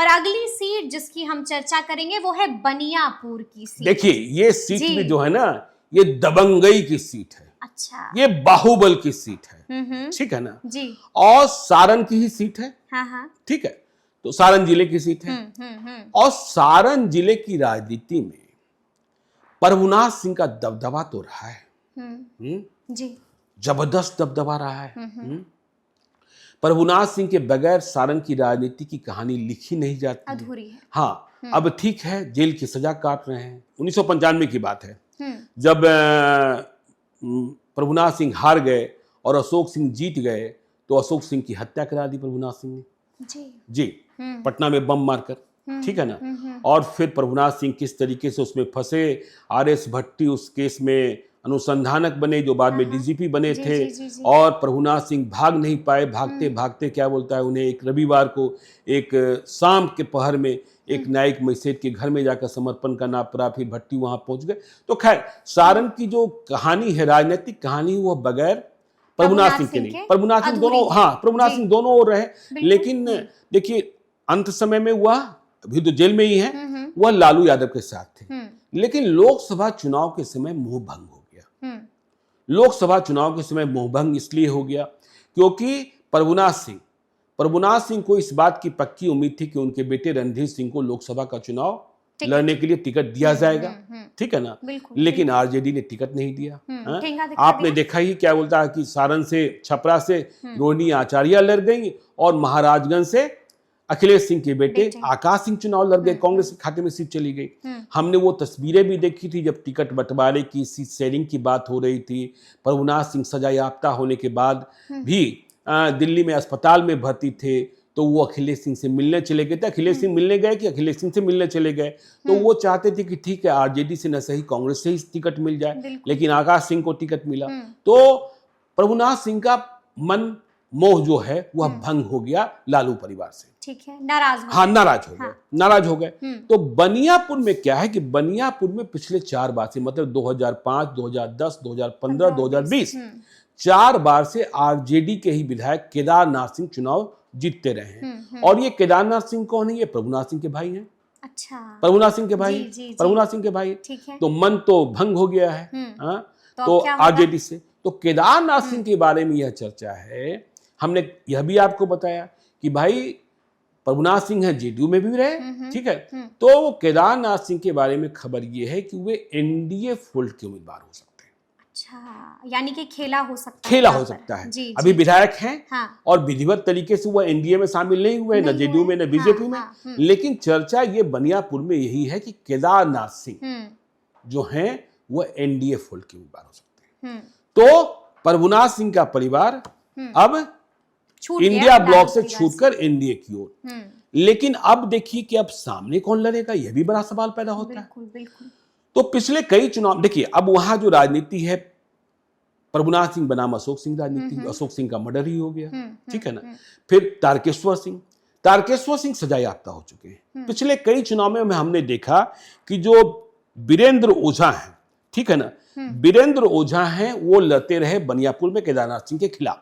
और अगली सीट जिसकी हम चर्चा करेंगे वो है बनियापुर की सीट। देखिए ये सीट में जो है ना, ये दबंगई की सीट है। अच्छा, ये बाहुबल की सीट है, ठीक है ना जी। और सारण की ही सीट है, हाँ। ठीक है। तो सारण जिले की सीट है। और सारण जिले की राजनीति में प्रभुनाथ सिंह का दबदबा तो रहा है, जी, जबरदस्त दबदबा रहा है। प्रभुनाथ सिंह के बगैर सारण की राजनीति की कहानी लिखी नहीं जाती, अधूरी है। हाँ, अब ठीक है, जेल की सजा काट रहे हैं। 1995 की बात है, जब प्रभुनाथ सिंह हार गए और अशोक सिंह जीत गए, तो अशोक सिंह की हत्या करा दी प्रभुनाथ सिंह ने, जी, पटना में बम मारकर, ठीक है ना। और फिर प्रभुनाथ सिंह किस तरीके से उसमें फंसे, आर.एस. भट्टी उस केस में अनुसंधानक बने, जो बाद में डीजीपी बने थे। और प्रभुनाथ सिंह भाग नहीं पाए, भागते भागते क्या बोलता है उन्हें, एक रविवार को एक शाम के पहर में एक न्यायिक मजिस्ट्रेट के घर में जाकर समर्पण करना पड़ा, फिर भट्टी वहां पहुंच गए। तो खैर सारण की जो कहानी है, राजनीतिक कहानी, वो बगैर प्रभुनाथ सिंह के नहीं, प्रभुनाथ सिंह दोनों, हाँ, प्रभुनाथ सिंह दोनों ओर रहे। लेकिन देखिए अंत समय में वह अभी तो जेल में ही है, वह लालू यादव के साथ थे। लेकिन लोकसभा चुनाव के समय मोह भंग हो गया। लोकसभा चुनाव के समय मोह भंग इसलिए हो गया क्योंकि प्रभुनाथ सिंह को इस बात की पक्की उम्मीद थी कि उनके बेटे रणधीर सिंह को लोकसभा का चुनाव लड़ने के लिए टिकट दिया जाएगा, ठीक है ना। लेकिन आरजेडी ने टिकट नहीं दिया। आपने देखा ही क्या बोलता है कि सारण से, छपरा से रोहिणी आचार्य लड़ गई और महाराजगंज से अखिलेश सिंह के बेटे आकाश सिंह चुनाव लड़ गए, कांग्रेस के खाते में सीट चली गई। हमने वो तस्वीरें भी देखी थी जब टिकट बंटवारे की, सीट शेयरिंग की बात हो रही थी। प्रभुनाथ सिंह सजा याफ्ता होने के बाद भी दिल्ली में अस्पताल में भर्ती थे, तो वो अखिलेश सिंह से मिलने चले गए थे। अखिलेश सिंह मिलने गए कि अखिलेश सिंह से मिलने चले गए, तो वो चाहते थे कि ठीक है आरजेडी से न सही कांग्रेस से ही टिकट मिल जाए, लेकिन आकाश सिंह को टिकट मिला। तो प्रभुनाथ सिंह का मन मोह जो है वह भंग हो गया लालू परिवार से, ठीक है, नाराज हो गए। तो बनियापुर में क्या है कि बनियापुर में पिछले 4 बार से, मतलब 2005, 2010, 2015, 2020, 4 बार से आरजेडी के ही विधायक केदारनाथ सिंह चुनाव जीतते रहे हैं। और ये केदारनाथ सिंह कौन है? ये प्रभुनाथ सिंह के भाई हैं। अच्छा, प्रभुनाथ सिंह के भाई, प्रभुनाथ सिंह के भाई। तो मन तो भंग हो गया है, तो आरजेडी से। तो केदारनाथ सिंह के बारे में यह चर्चा है, हमने यह भी आपको बताया कि भाई प्रभुनाथ सिंह है जेडीयू में भी रहे, ठीक है। तो केदारनाथ सिंह के बारे में खबर यह है कि वे एनडीए फुल के उम्मीदवार हो सकते हैं। अच्छा, यानी कि खेला हो सकता है। अभी विधायक हैं, और विधिवत तरीके से वो एनडीए में शामिल नहीं हुए, न जेडीयू में न बीजेपी में। लेकिन चर्चा ये बनियापुर में यही है कि केदारनाथ सिंह जो हैं वो एनडीए फुल के उम्मीदवार हो सकते हैं। तो प्रभुनाथ सिंह का परिवार अब इंडिया ब्लॉक से छूटकर एनडीए की ओर। लेकिन अब देखिए कि अब सामने कौन लड़ेगा, यह भी बड़ा सवाल पैदा होता है। तो पिछले कई चुनाव देखिए, अब वहां जो राजनीति है, प्रभुनाथ सिंह बनाम अशोक सिंह राजनीति, अशोक सिंह का मर्डर ही हो गया, ठीक है ना। फिर तारकेश्वर सिंह सजा याफ्ता हो चुके हैं। पिछले कई चुनाव में हमने देखा कि जो वीरेंद्र ओझा हैं, ठीक है ना, वीरेंद्र ओझा हैं, वो लड़ते रहे बनियापुर में केदारनाथ सिंह के खिलाफ,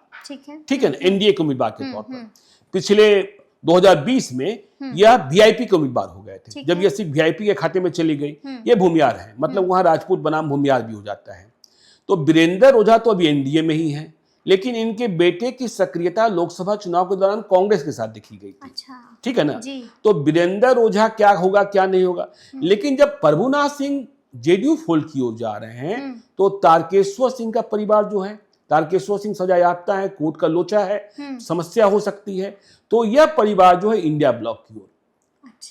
ठीक है ना, एनडीए के उम्मीदवार के तौर पर। पिछले 2020 में यह वीआईपी के उम्मीदवार हो गए थे। जब यह सीट वीआईपी के खाते में चली गई, ये भूमियार है, मतलब वहां राजपूत बनाम भूमियार भी हो जाता है। तो वीरेंद्र ओझा तो अभी एनडीए में ही है, लेकिन इनके बेटे की सक्रियता लोकसभा चुनाव के दौरान कांग्रेस के साथ देखी गई थी, ठीक है ना। तो वीरेंद्र ओझा क्या होगा क्या नहीं होगा। लेकिन जब प्रभुनाथ सिंह जेडीयू फुल की ओर जा रहे हैं, तो तारकेश्वर सिंह का परिवार जो है, तारकेश्वर सिंह सजा याफ्ता है, कोर्ट का लोचा है, समस्या हो सकती है। तो यह परिवार जो है इंडिया ब्लॉक की ओर,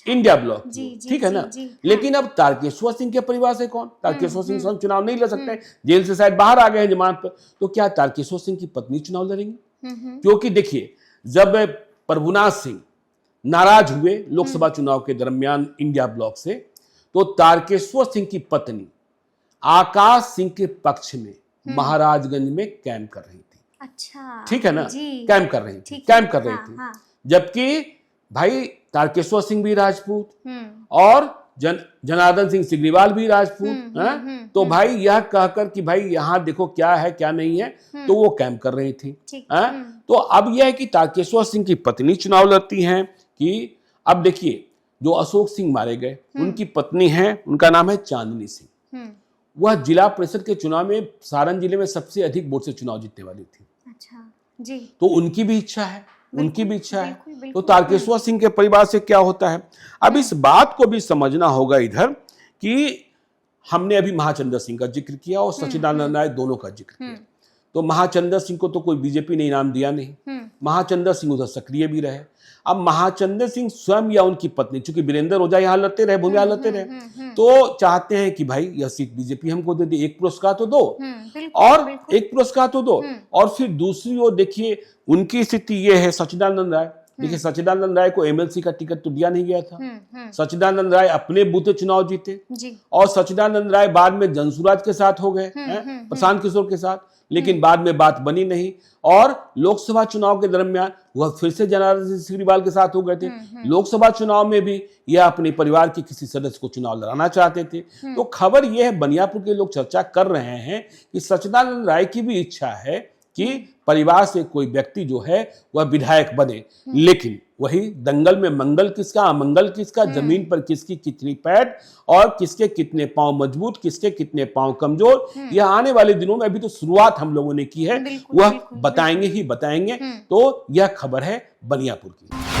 इंडिया ब्लॉक, ठीक है ना। लेकिन अब तारकेश्वर सिंह के परिवार से कौन? तारकेश्वर सिंह चुनाव नहीं लड़ सकते, जेल से शायद बाहर आ गए हैं जमानत पर। तो क्या तारकेश्वर सिंह की पत्नी चुनाव लड़ेंगी? क्योंकि देखिए, जब प्रभुनाथ सिंह नाराज हुए लोकसभा चुनाव के दरमियान इंडिया ब्लॉक से, तो तारकेश्वर सिंह की पत्नी आकाश सिंह के पक्ष में महाराजगंज में कैंप कर रही थी। अच्छा, ठीक है ना, कैंप कर रही थी। जबकि भाई तारकेश्वर सिंह भी राजपूत और जनार्दन सिंह सिग्रीवाल भी राजपूत, तो भाई यह कहकर कि भाई यहाँ देखो क्या है क्या नहीं है, तो वो कैंप कर रही थी। तो अब यह है कि तारकेश्वर सिंह की पत्नी चुनाव लड़ती हैं कि अब देखिए, जो अशोक सिंह मारे गए, उनकी पत्नी है, उनका नाम है चांदनी सिंह। वह जिला परिषद के चुनाव में सारण जिले में सबसे अधिक वोट से चुनाव जीतने वाली थी। अच्छा जी। तो उनकी भी इच्छा है, उनकी भी इच्छा है। तो तारकेश्वर सिंह के परिवार से क्या होता है, अब इस बात को भी समझना होगा इधर कि हमने अभी महाचंद्र सिंह का जिक्र किया और सच्चिदानंद राय दोनों का जिक्र किया। तो महाचंद्र सिंह को तो कोई बीजेपी ने इनाम दिया नहीं, महाचंद्र सिंह उधर सक्रिय भी रहे। अब महाचंद्र सिंह स्वयं या उनकी पत्नी, चूंकि वीरेंद्र ओझा यहाँ लड़ते रहे, भूमिया लड़ते रहे, तो चाहते हैं कि भाई यह सीट बीजेपी हमको दे दे, एक पुरस्कार तो दो और एक पुरस्कार तो दो। और फिर दूसरी ओर देखिए, उनकी स्थिति ये है, सच्चिदानंद राय, देखिए सच्चिदानंद राय को एमएलसी का टिकट तो दिया नहीं गया था। सच्चिदानंद राय अपने बूथ से चुनाव जीते और सच्चिदानंद राय बाद में जनसुराज के साथ हो गए, प्रशांत किशोर के साथ, लेकिन बाद में बात बनी नहीं। और लोकसभा चुनाव के दरमियान वह फिर से जनार्दन सिग्रीवाल के साथ हो गए थे। लोकसभा चुनाव में भी यह अपने परिवार के किसी सदस्य को चुनाव लड़ाना चाहते थे। तो खबर यह है, बनियापुर के लोग चर्चा कर रहे हैं कि सच्चिदानंद राय की भी इच्छा है कि परिवार से कोई व्यक्ति जो है वह विधायक बने, लेकिन वही दंगल में मंगल किसका, अमंगल किसका, जमीन पर किसकी कितनी पैठ और किसके कितने पांव मजबूत, किसके कितने पांव कमजोर, यह आने वाले दिनों में, अभी तो शुरुआत हम लोगों ने की है, वह बताएंगे ही बताएंगे। तो यह खबर है बनियापुर की।